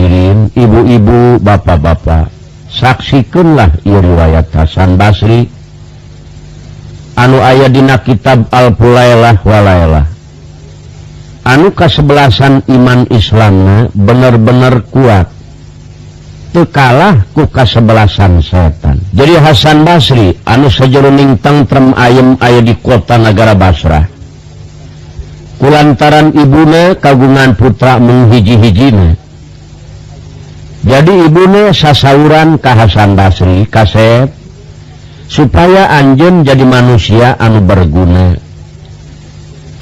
hadirin, ibu-ibu, bapak-bapak, saksikanlah ieu riwayat Hasan Basri anu aya dina kitab Al-Fulailah Walailah. Anu kasebelasan iman Islamna bener-bener kuat, teu kalah ku kasebelasan setan. Jadi Hasan Basri anu sajeroning tentrem ayem aya di kota nagara Basrah. Kulantaran ibuna kagungan putra menghiji-hijina. Jadi ibuna sasauran ka Hasan Basri kasep supaya anjeun jadi manusia anu berguna,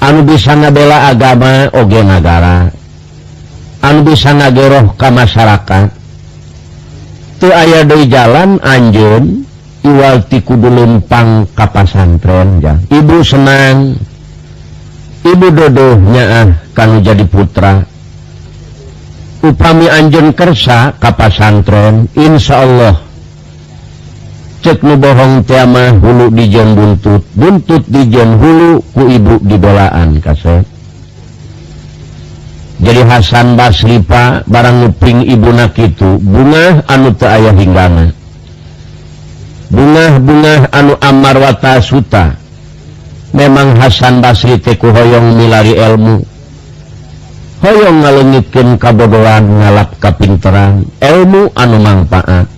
anu bisa ngabela agama oge nagara, anu bisa ngageroh ka masyarakat. Teu aya deui jalan anjeun iwal ti kudu lempang ka pasantren. Ibu senang, ibu dodoh nyaah kanu jadi putra. Upami anjeun kersa ka pasantren, insyaallah cek nu bohong teh mah hulu dijen buntut, buntut dijen hulu ku ibu didolaan kasep. Jadi Hasan Basri Pak barang nguping ibuna kitu, bungah anu teu aya hinggana, bungah-bungah anu amar wa tasuta. Memang Hasan Basri teh ku hoyong milari ilmu, hoyong ngaleungitkeun kabodohan ngalap kapinteran, ilmu anu mangpaat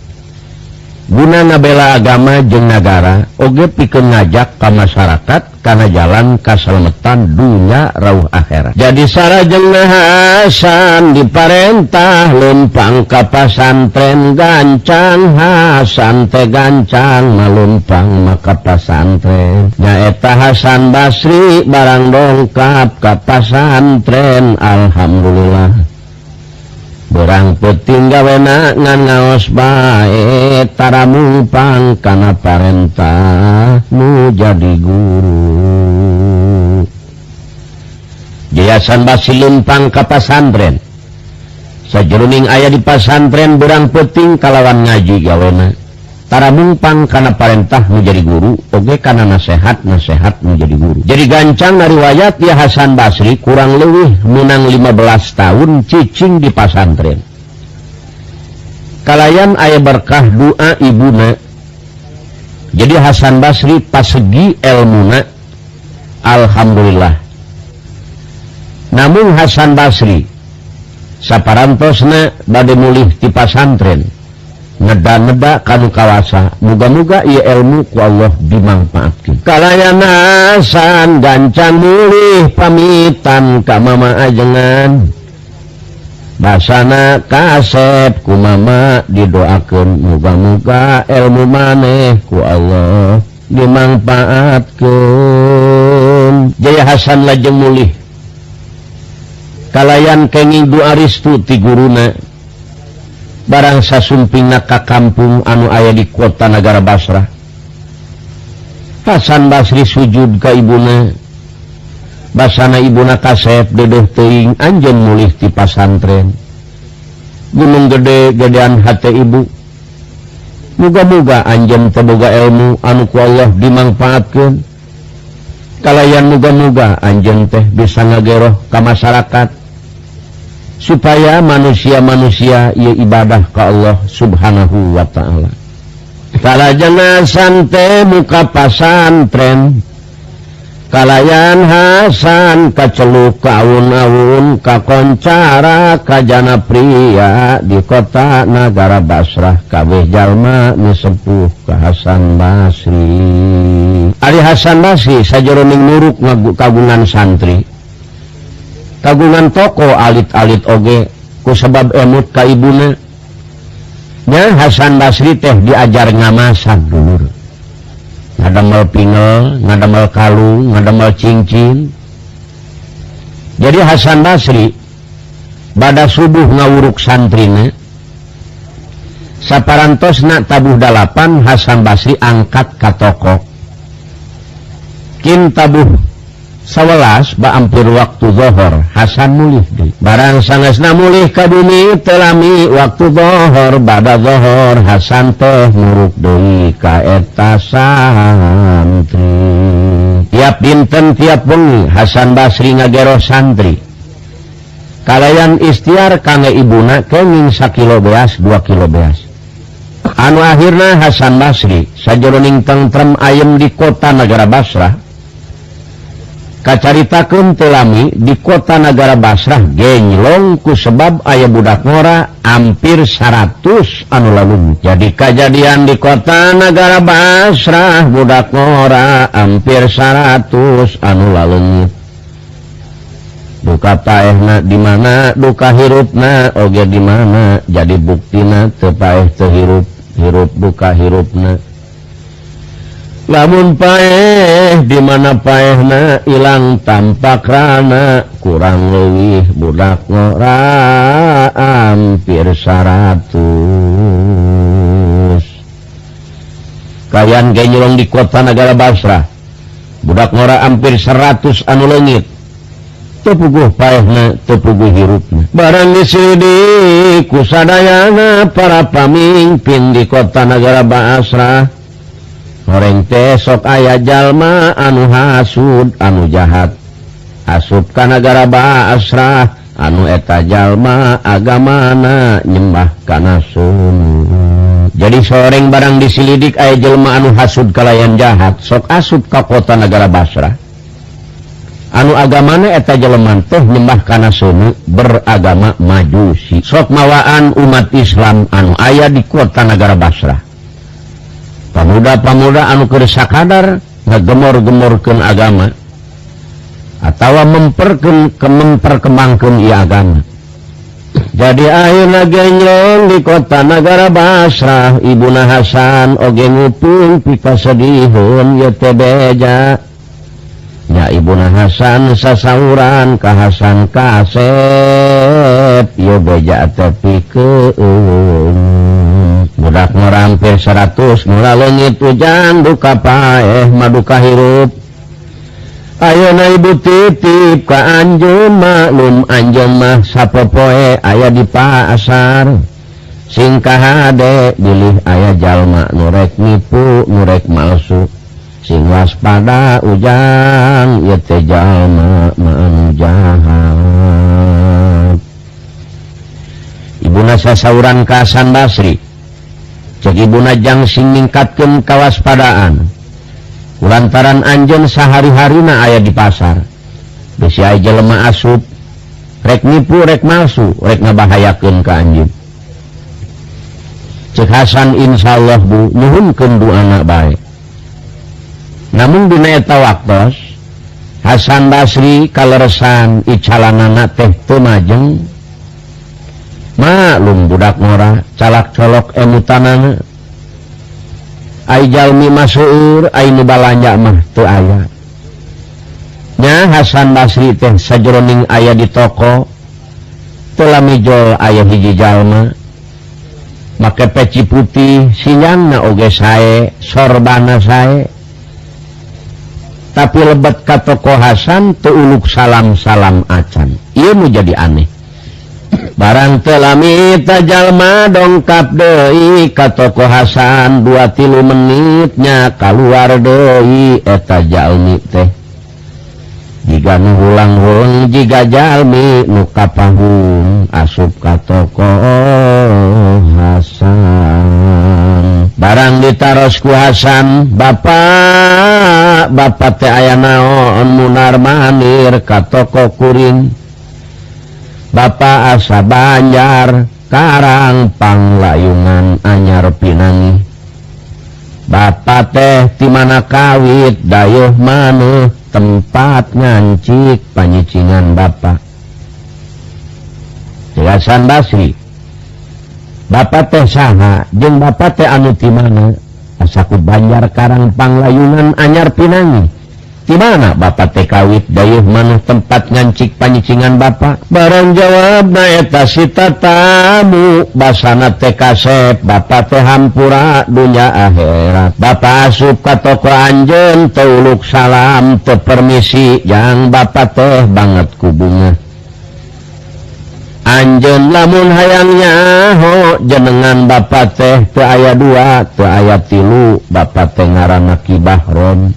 guna ngabela agama jeung nagara, oge pikeun ngajak ka masyarakat kana jalan kaslametan dunya rauh akhirat. Jadi sarajengna Hasan diparentah lempang ka pasantren gancang. Hasan teh gancang malumpang maka pasantren. Nyaeta Hasan Basri barang dongkap ka pasantren, alhamdulillah. Berang penting gawena ngan ngaos bae tara mumpang kana parentah nu jadi guru. Hasan Basri lumpang ka pasantren. Sajeroning aya di pasantren berang penting kalawan ngaji gawena tara mumpang kana parentah nu jadi guru oge kana nasehat nu jadi guru. Jadi gancang na riwayat ya Hasan Basri kurang leuwih meunang 15 tahun cicing di pasantren. Kalayan aya berkah doa ibuna. Jadi Hasan Basri pasegi ilmuna alhamdulillah. Namun Hasan Basri saparantosna bade mulih ti pasantren, neda-neda kanu kawasa, muga-muga ieu ilmu ku Allah dimangpaatkeun. Kalayan Hasan gancan mulih pamitan ka mama ajengan, basana kasep ku mama didoakeun muga-muga ilmu maneh ku Allah dimangpaatkeun. Jaya Hasan lajeng mulih kalayan kenging doa restu ti guruna. Barang sasumpingna ka kampung anu aya di kota nagara Basrah, Hasan Basri sujud ka ibuna, basana ibuna kasep dedeh teuing anjeun mulih ti pasantren. Gunung gede gedean hate ibu, muga-muga anjeun teu boga ilmu anu ku Allah dimangpaatkeun. Kalayan muga-muga anjeun teh bisa ngageroh ka masyarakat supaya manusia-manusia ieu ibadah ka Allah subhanahu wa ta'ala. Kalajengna Hasan teh muka pasantren, kalayan Hasan kaceluk ka awun-awun kakoncara kajana pria di kota nagara Basrah. Kabeh jalma nu sepuh ka Hasan Basri. Ari Hasan Basri sajeroning nuruk kagungan santri, kagungan toko alit-alit oge ku sebab emut ka ibuna. Nya Hasan Basri teh diajar ngamasak dulur, ngadamel pingel, ngadamel kalung, ngadamel cincin. Jadi Hasan Basri bada subuh ngawuruk santrina, saparantosna tabuh 8 Hasan Basri angkat ka toko. Kin tabuh 11 baampir waktu zuhur Hasan mulih deui. Barang sanesna mulih ka bumi telami waktu zuhur, bada zuhur Hasan teh muruk deui ka eta santri. Tiap dinten tiap wengi Hasan Basri ngageroh santri. kalayan ikhtiar kangge ibuna kenging 1 kilo beas 2 kilo beas. Anu akhirna Hasan Basri sajroning tentrem ayem di kota negara Basrah kacaritakeun teu lami di kota negara Basrah genylong ku sebab aya budak ngora hampir 100 anu lalu. Jadi kejadian di kota negara Basrah budak ngora hampir 100 anu lalu. Duka paehna di mana, duka hirupna oge di mana, jadi buktina teu paeh teu hirup, hirup duka hirupna. Lamun paeh di mana paehna ilang tampak rana kurang leuwih budak ngora hampir 100. Kayan genylong di kota negara Basrah budak ngora hampir 100 anu leungit. Teu puguh paehna teu puguh hirupna. Barang disidik ku sadayana para pamimpin di kota negara Basrah horeng teh sok aya jalma anu hasud anu jahat asup ka negara Basrah anu eta jalma agamana nyembah kana sun. Jadi soreng barang disilidik aya jelma anu hasud kalayan jahat sok asup ka kota negara Basrah anu agamana eta jelema teh nyembah kana sun beragama Majusi sok mawaan umat Islam anu aya di kota negara Basrah. Pamuda-pamuda anu keur sakadar ngagemor-gemorkeun agama atawa memperkembangkeun ieu agama. Jadi ayeuna genylong di kota negara Basrah ibuna Hasan oge nguping pikasedihun ieu teh beja. Nya ibuna Hasan sasauran ka Hasan Kasep ieu beja teh pikeun. Budak ngora hampir 100 mula leungit ujang duka paeh maduka hirup. Ayeuna ibu titip ka anjeun maklum anjeun mah sapopoe aya di pasar. Sing kahade bilih aya jalma nu rek nipu nu rek malsu. Sing waspada ujang ieu teh jalma anu jahat. Ibuna sasauran ka Hasan Basri cek ibuna jang sing ningkatkeun kawaspadaan kulantaran anjeun sahari-harina aya di pasar bisi aya jelema asup rek nipu rek malsu rek ngabahayakeun ka anjeun. Cek Hasan insyaallah bu nyuhunkeun duana bae. Namun dina eta waktos Hasan Basri kaleresan icalanana teh teu majeng. Maklum budak ngora calak colok emutanana ai jalmi maseur ai nu balanja mah teu aya. Nya Hasan Basri teh sajroning aya di toko teu lamijol aya hiji jalma make peci putih sinyangna oge sae sorbana sae tapi lebet ka toko Hasan teu uluk salam-salam acan. Ieu nu jadi aneh. Barang teu lami ta jalma dongkap deui ka toko Hasan 2-3 menitnya kaluar deui eta jalmi teh. Jiga nu hulang-hulang jiga jalmi nu kapahun asup ka toko Hasan. Barang ditaros ku Hasan, bapak teh aya naon munar manir ka toko kuring. Bapak asa Banjar Karang Panglayungan anyar pinangi. Bapak teh ti mana kawit dayeuh maneuh tempat ngancik panyicingan bapak. Hasan Basri, bapak teh saha jeung bapak teh anu ti mana? Asa ku Banjar Karang Panglayungan anyar pinangi. Di mana bapak teh kawit dayeuh maneuh tempat ngancik panyicingan bapak? Barang jawabna eta si tatamu basana teh Kasep bapak teh hampura dunya akhirat. Bapak asup ka toko anjeun teu uluk salam teu permisi jang bapak teh banget ku bunga. Anjeun lamun hayang nyaho jenengan bapak teh teu aya 2 teu aya 3 bapak teh ngaranna Ki Bahron.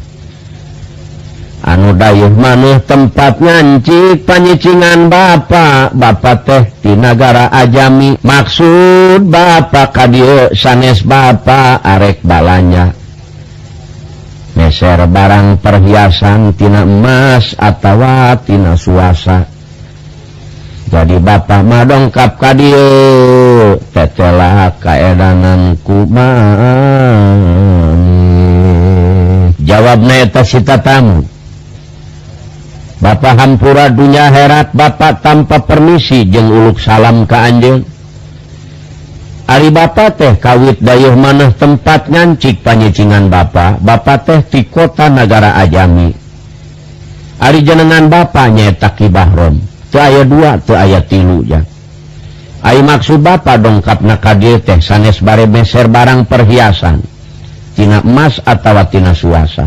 anu dayuh maneh tempat ngancik panyicingan Bapak teh di negara Ajami. Maksud Bapak ka dieu sanes Bapak arek balanya meser barang perhiasan tina emas atawa tina suasa. Jadi Bapak mah dongkap ka dieu tetela kaedanan kumaha. Jawabna eta si tatamu, Bapak hampura dunya herat Bapak tanpa permisi jeung uluk salam ka anjeun. Ari Bapak teh kawit dayuh maneh tempat ngancik panyicingan Bapak teh di kota negara Ajami. Ari jenengan Bapak nyaeta Ki Bahrom. Teu aya 2, teu aya 3 ya. Ai maksud Bapak dongkapna ka dieu teh sanes bare meser barang perhiasan tina emas atawa tina suasa.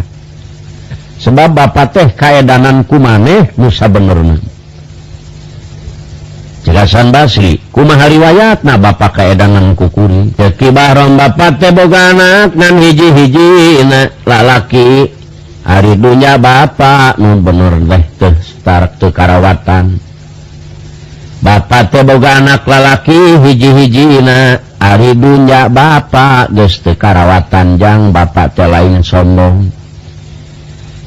Sebab Bapak teh kaedanan kumaneh nu sabenerna. Jelasan Basri, kumaha riwayatna Bapak kaedanan kukuri. Ki Bahrom Bapak teh boga anak ngan hiji-hijina lalaki. Ari dunya Bapak nu bener teh teu starak teu karawatan. Bapak teh boga anak lalaki hiji-hijina. Ari dunya Bapak geus teu karawatan jang Bapak teh lain sombong.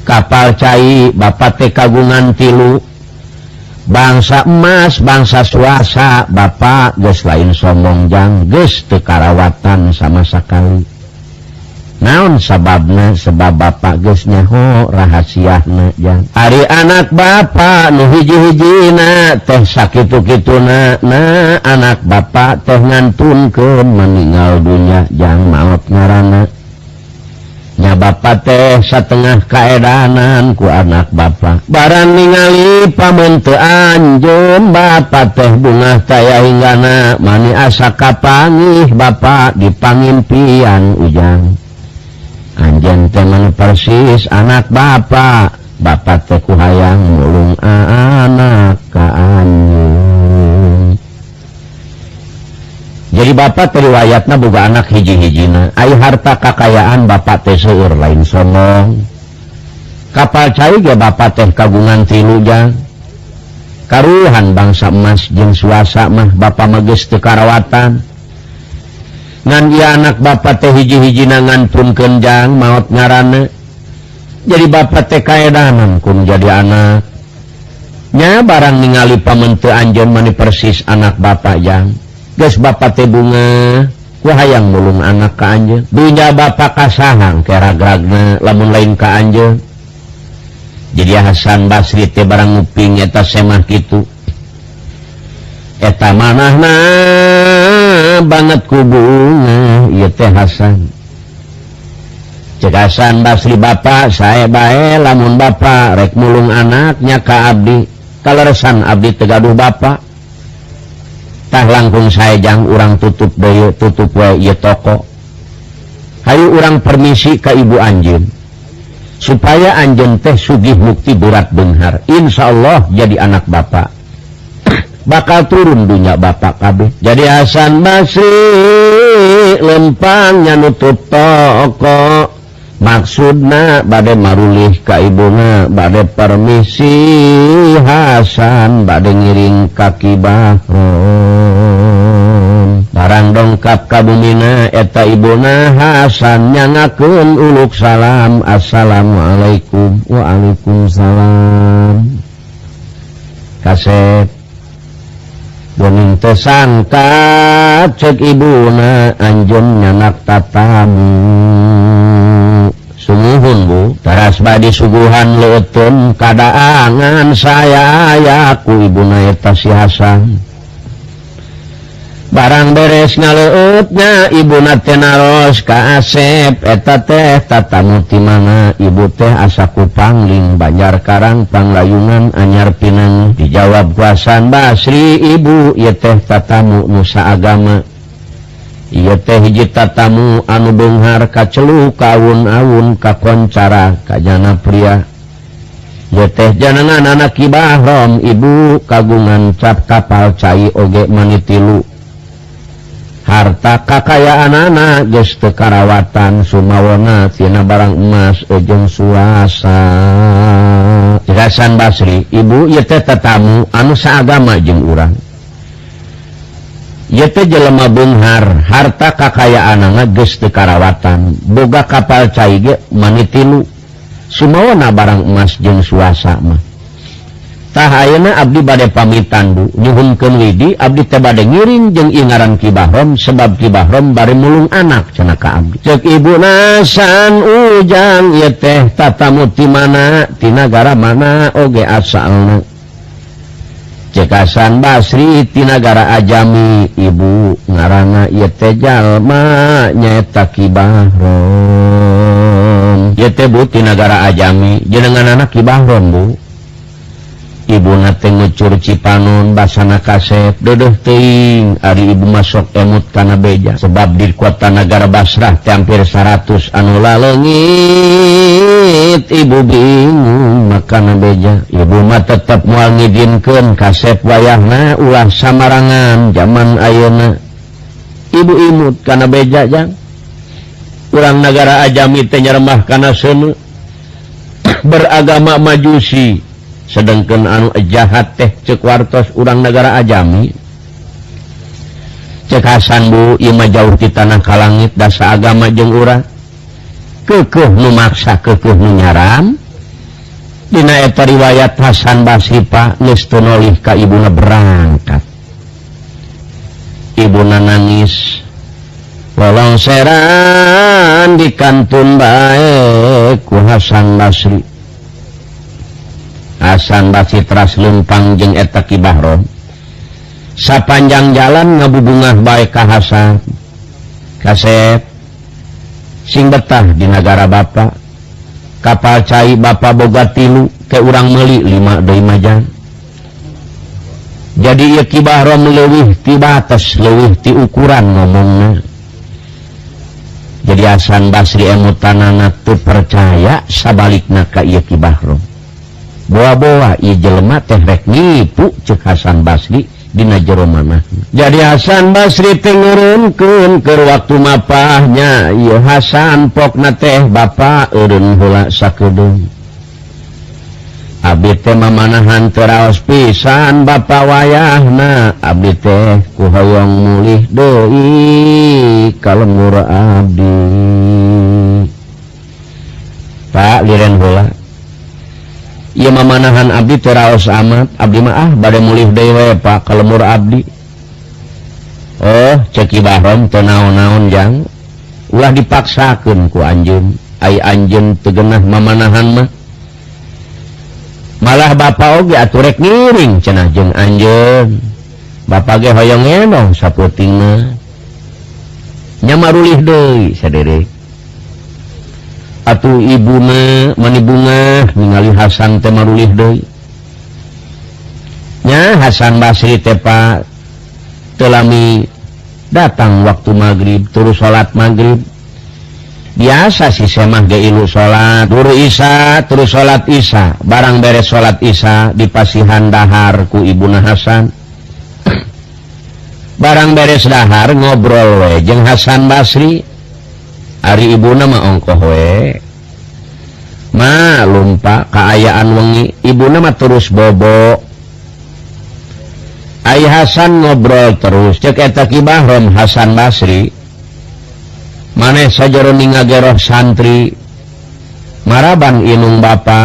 Kapal cai Bapak teh kagungan 3. Bangsa emas, bangsa suasa Bapak geus lain sombong jang geus teu karawatan sama sakali. Naon sababna? Sebab Bapak geus nyaho rahasiana jang. Ari anak Bapak nu hiji-hijina teh sakitu-kituna anak Bapak teh ngantunkeun meninggal dunya jang maot ngaranna. Nya Bapak teh satengah kaedanan ku anak Bapak. Barang ningali pamen teu anjeun Bapak teh bungah taya hinggana mani asa kapangih Bapak dipangimpian ujang. Anjeun teh manu persis anak Bapak teh kuhayang mulung anak ka anjeun. Jadi Bapak riwayatna boga anak hiji-hijina. Ai harta kakayaan Bapak teh seueur lain sombong. Kapal cai ge Bapak teh kagungan 3 jang. Karuhan bangsa emas jeung suasa mah Bapak mah geus teu karawatan. Ngan dia anak Bapak teh hiji-hijina ngantunkeun jang maot ngaranna. Jadi Bapak teh kaedanan kun jadi anak. Nya barang ningali pamen teu anjeun mani persis anak Bapak jang. Geus Bapak teh bunga ku hayang mulung anak ka anjeun. Dunya Bapak kasahang keragragna lamun lain ka anjeun. Jadi Hasan Basri teh barang nguping eta semah kitu. Eta manahna banget ku bunga ieu teh Hasan. Cek Hasan Basri Bapak sae bae lamun Bapak rek mulung anaknya ka abdi. Kaleresan abdi teu gaduh Bapak. Tah langkung sae jang urang tutup deui tutup we ieu toko. Hayu urang permisi ka ibu anjeun. Supaya anjeun teh sugih mukti berat beunghar. Insyaallah jadi anak Bapak. Bakal turun dunya Bapak kabeh. Jadi Hasan Basri lempangnya nutup toko. Maksudna bade marulih ka ibuna, bade permisi Hasan bade ngiring kaki Bahrom. Barang dongkap ka bumina eta ibuna Hasan nyangakeun uluk salam. Assalamualaikum. Waalaikumsalam. Kasep boning teu sangka cek ibuna anjeun nyanak tatamu. Sumuhun Bu, taras badi suguhan leuteun kadaangan saya aya ku ibuna eta si Hasan. Barang beres ngaleueutnya ibuna teh naros ka Asep eta teh tatamu ti mana. Ibu teh asa ku pangling Banjarkarang Panglayunan anyar pinang. Dijawab ku Hasan Basri, ibu ieu teh tatamu nu saagama. Ieu teh hiji tatamu anu beunghar kacelu kaawun-awun kakoncara kajana pria. Ieu teh janengan anak Ki Bahrom, ibu kagungan cap kapal cai oge mani 3. Harta kakayaan anak geus teu karawatan sumawana tina barang emas jeung suasa. Hasan Basri, ibu ieu teh tetamu anu saagama jeung urang. Ieu teh jelema beunghar, harta kakayaanna geus teu karawatan, boga kapal cai ge mani 3. Sumawana barang emas jeung suasa mah. Tah ayeuna abdi bade pamitan Bu, nyuhunkeun widi abdi teh bade ngiring jeung ingaran Ki Bahrom sebab Ki Bahrom bari mulung anak cenah ka abdi. Ceuk ibuna San Ujang ieu teh tatamu ti mana, ti nagara mana oge asalna. Ceuk Hasan Basri ti nagara Ajami, ibu ngaranna ieu teh jalma nyaeta Ki Bahrom. Ieu teh Bu ti nagara Ajami, jenenganna Ki Bahrom Bu. Ibuna teh ngucur Cipanon basana Kasep deudeung teuing ari ibu masok emut kana beja sebab di kota nagara Basrah teh hampir 100 anu laleungit ibu bingung makana beja. Ibu mah tetep moal ngidinkeun Kasep wayahna ulah samarangan zaman ayeuna. Ibu imut kana beja jang urang nagara Ajami teh nyeremah kana seuneu beragama Majusi. Sedangkan anu jahat teh ceuk wartos urang nagara Ajami. Ceuk Hasan Bu, ieu mah jauh ti tanah ka langit dasa agama jeung urang. Keukeuh nu maksa, keukeuh nu nyaram. Dina eta riwayat Hasan Basri Pak geus teu nolih ka ibuna berangkat. Ibuna nangis. Lolongseran di kantun bae ku Hasan Basri. Hasan Basri teras lempang jeung eta Ki Bahrom. Sapanjang jalan ngabubungah bae ka Hasan. Kasep sing betah di nagara Bapa. Kapal cai Bapa boga 3 ke urang meuli 5 deui majang. Jadi ieu Ki Bahrom leuwih ti batas, leuwih ti ukuran ngomongna. Jadi Hasan Basri emutanana teu percaya sabalikna ka ieu Ki Bahrom. Boa-boa ieu jelema teh rek nipu ceuk Hasan Basri dina jero manahna. Jadi Hasan Basri teh ngeureunkeun keur waktu mapahnya ieu Hasan pokna teh bapa eureun heula sakedeung. Abdi teh mamanahan teu raos pisan bapa wayahna, abdi teh kuhoyong mulih deui ka lembur abdi. Pak liren heula ieu mamanahan abdi teu raos amat, abdi mah bade mulih deui we Pak ka lemur abdi. Oh, ceuk Ki Bahrom teu naon-naon jang. Ulah dipaksakeun ku anjeun, ai anjeun teu geunah mamanahan mah. Malah bapa oge atuh rek ngiring cenah jeung anjeun. Bapa ge hoyong enong sapeutingna. Nya marulih deui saderek. Atuh ibuna mani bunga ningali Hasan teh marulih deui. Nya Hasan Basri teh Pak teu lami datang waktu maghrib terus salat maghrib. Biasa si semah ge ilu salat duru isya terus salat isya. Barang beres salat isya dipasihan dahar ku ibuna Hasan. Barang beres dahar ngobrol we jeung Hasan Basri. Ari ibuna mah ongkoh we. Malum Pak kaayaan wengi ibuna mah terus bobo. Ai Hasan ngobrol terus ceuk eta Ki Bahrom Hasan Basri. Maneh sajero ningageroh santri maraban inung bapa